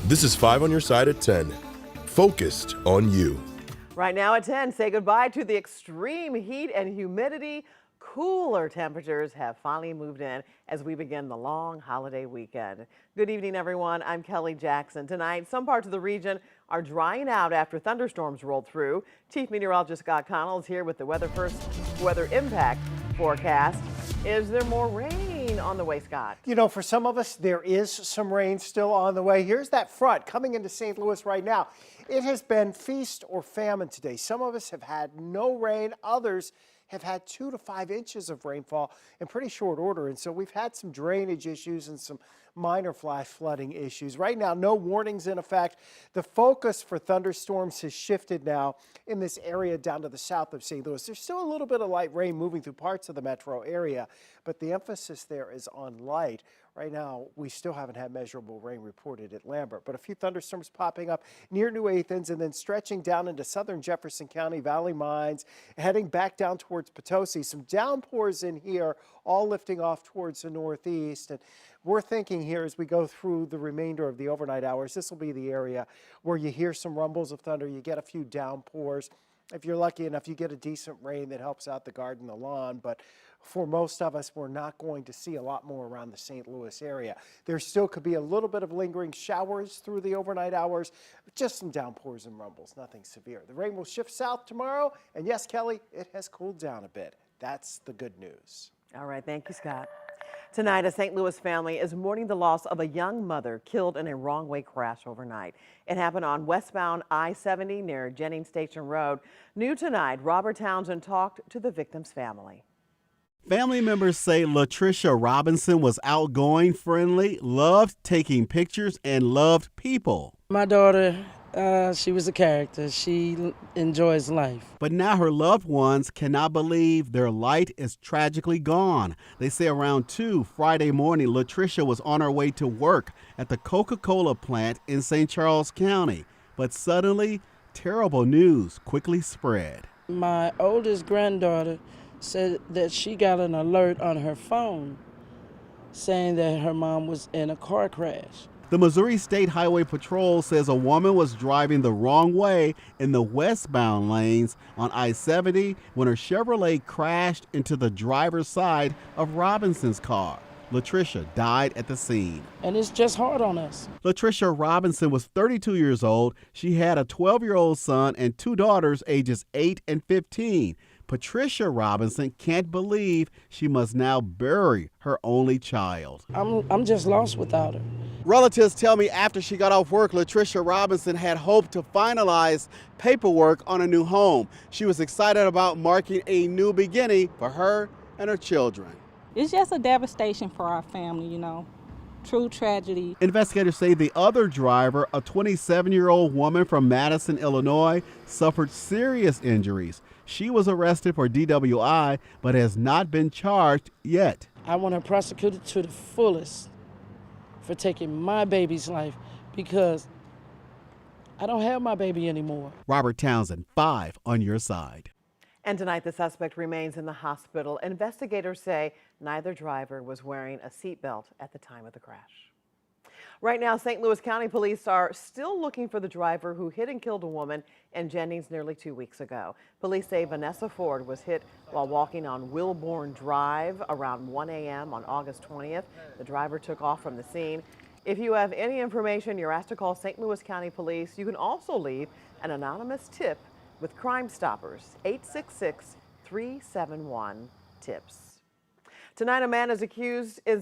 This is 5 on your side at 10. Focused on you. Right now at 10, say goodbye to the extreme heat and humidity. Cooler temperatures have finally moved in as we begin the long holiday weekend. Good evening, everyone. I'm Kelly Jackson. Tonight, some parts of the region are drying out after thunderstorms rolled through. Chief Meteorologist Scott Connell is here with the weather impact forecast. Is there more rain on the way, Scott? You know, for some of us, there is some rain still on the way. Here's that front coming into St. Louis right now. It has been feast or famine today. Some of us have had no rain. Others have had 2 to 5 inches of rainfall in pretty short order. And so we've had some drainage issues and some minor flash flooding issues. Right now, no warnings in effect. The focus for thunderstorms has shifted now in this area down to the south of St. Louis. There's still a little bit of light rain moving through parts of the metro area, but the emphasis there is on light. Right now, we still haven't had measurable rain reported at Lambert, but a few thunderstorms popping up near New Athens and then stretching down into southern Jefferson County, Valley Mines, heading back down towards Potosi. Some downpours in here, all lifting off towards the northeast. And we're thinking here as we go through the remainder of the overnight hours, this will be the area where you hear some rumbles of thunder, you get a few downpours. If you're lucky enough, you get a decent rain that helps out the garden, the lawn, but for most of us, we're not going to see a lot more around the St. Louis area. There still could be a little bit of lingering showers through the overnight hours, just some downpours and rumbles, nothing severe. The rain will shift south tomorrow, and yes, Kelly, it has cooled down a bit. That's the good news. All right, thank you, Scott. Tonight, a St. Louis family is mourning the loss of a young mother killed in a wrong-way crash overnight. It happened on westbound I-70 near Jennings Station Road. New tonight, Robert Townsend talked to the victim's family. Family members say Latricia Robinson was outgoing, friendly, loved taking pictures, and loved people. My daughter, she was a character. She enjoys life. But now her loved ones cannot believe their light is tragically gone. They say around 2 Friday morning, Latricia was on her way to work at the Coca-Cola plant in St. Charles County. But suddenly, terrible news quickly spread. My oldest granddaughter said that she got an alert on her phone saying that her mom was in a car crash. The Missouri State Highway Patrol says a woman was driving the wrong way in the westbound lanes on I-70 when her Chevrolet crashed into the driver's side of Robinson's car. Latricia died at the scene. And it's just hard on us. Latricia Robinson was 32 years old. She had a 12-year-old son and 2 daughters ages 8 and 15. Patricia Robinson can't believe she must now bury her only child. I'm just lost without her. Relatives tell me after she got off work, Latricia Robinson had hoped to finalize paperwork on a new home. She was excited about marking a new beginning for her and her children. It's just a devastation for our family, you know. True tragedy. Investigators say the other driver, a 27-year-old woman from Madison, Illinois, suffered serious injuries. She was arrested for DWI, but has not been charged yet. I want her prosecuted to the fullest for taking my baby's life because I don't have my baby anymore. Robert Townsend, 5 on your side. And tonight, the suspect remains in the hospital. Investigators say neither driver was wearing a seatbelt at the time of the crash. Right now, St. Louis County Police are still looking for the driver who hit and killed a woman in Jennings nearly 2 weeks ago. Police say Vanessa Ford was hit while walking on Wilborn Drive around 1 a.m. on August 20th. The driver took off from the scene. If you have any information, you're asked to call St. Louis County Police. You can also leave an anonymous tip with Crime Stoppers, 866-371-TIPS. Tonight, a man is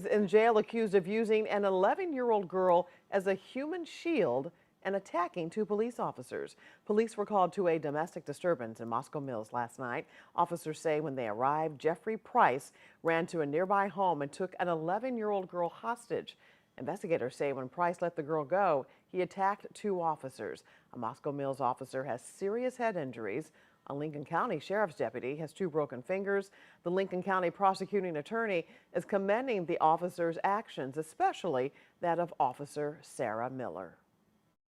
in jail accused of using an 11-year-old girl as a human shield and attacking 2 police officers. Police were called to a domestic disturbance in Moscow Mills last night. Officers say when they arrived, Jeffrey Price ran to a nearby home and took an 11-year-old girl hostage. Investigators say when Price let the girl go, he attacked 2 officers. A Moscow Mills officer has serious head injuries. A Lincoln County Sheriff's deputy has 2 broken fingers. The Lincoln County prosecuting attorney is commending the officer's actions, especially that of Officer Sarah Miller.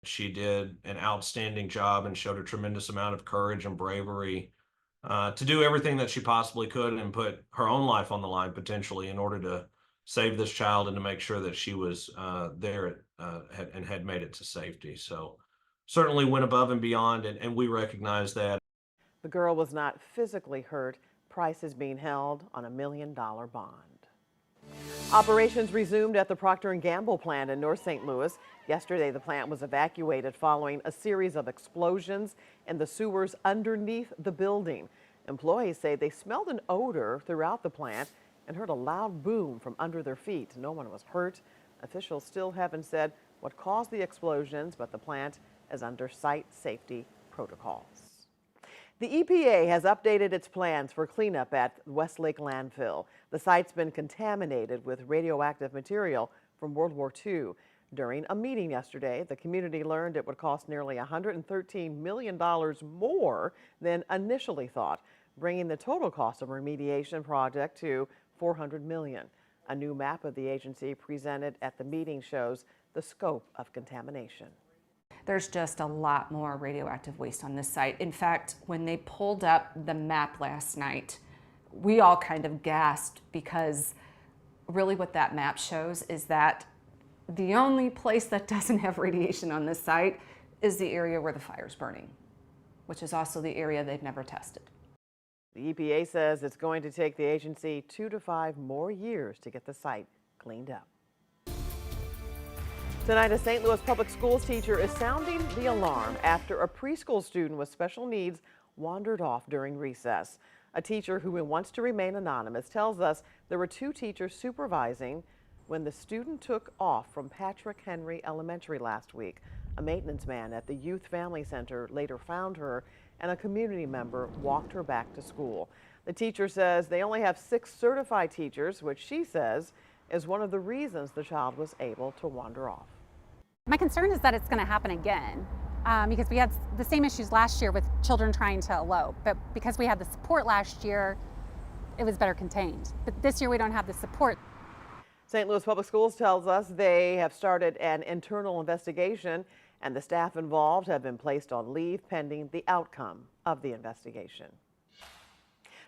She did an outstanding job and showed a tremendous amount of courage and bravery to do everything that she possibly could and put her own life on the line potentially in order to save this child and to make sure that she was there had made it to safety. So certainly went above and beyond, and we recognize that. The girl was not physically hurt. Price is being held on $1 million bond. Operations resumed at the Procter & Gamble plant in North St. Louis. Yesterday, the plant was evacuated following a series of explosions in the sewers underneath the building. Employees say they smelled an odor throughout the plant and heard a loud boom from under their feet. No one was hurt. Officials still haven't said what caused the explosions, but the plant is under site safety protocols. The EPA has updated its plans for cleanup at Westlake landfill. The site's been contaminated with radioactive material from World War II. During a meeting yesterday, the community learned it would cost nearly $113 million more than initially thought, bringing the total cost of a remediation project to $400 million. A new map of the agency presented at the meeting shows the scope of contamination. There's just a lot more radioactive waste on this site. In fact, when they pulled up the map last night, we all kind of gasped, because really what that map shows is that the only place that doesn't have radiation on this site is the area where the fire's burning, which is also the area they've never tested. The EPA says it's going to take the agency 2 to 5 more years to get the site cleaned up. Tonight, a St. Louis public schools teacher is sounding the alarm after a preschool student with special needs wandered off during recess. A teacher who wants to remain anonymous tells us there were 2 teachers supervising when the student took off from Patrick Henry Elementary last week. A maintenance man at the Youth Family Center later found her, and a community member walked her back to school. The teacher says they only have 6 certified teachers, which she says is one of the reasons the child was able to wander off. My concern is that it's going to happen again, because we had the same issues last year with children trying to elope, but because we had the support last year, it was better contained. But this year we don't have the support. St. Louis Public Schools tells us they have started an internal investigation, and the staff involved have been placed on leave pending the outcome of the investigation.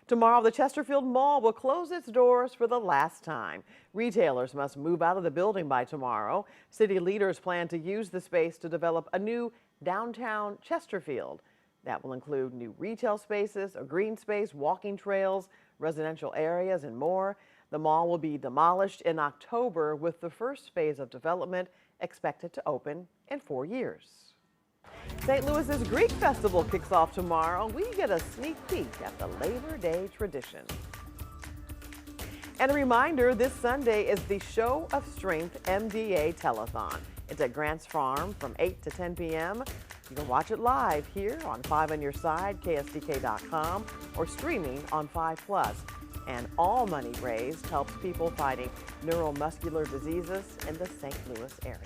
Tomorrow, the Chesterfield Mall will close its doors for the last time. Retailers must move out of the building by tomorrow. City leaders plan to use the space to develop a new downtown Chesterfield that will include new retail spaces, a green space, walking trails, residential areas, and more. The mall will be demolished in October, with the first phase of development expected to open in 4 years. St. Louis's Greek Festival kicks off tomorrow. We get a sneak peek at the Labor Day tradition. And a reminder, this Sunday is the Show of Strength MDA Telethon. It's at Grants Farm from 8 to 10 p.m. You can watch it live here on 5 on Your Side, KSDK.com, or streaming on 5+. And all money raised helps people fighting neuromuscular diseases in the St. Louis area.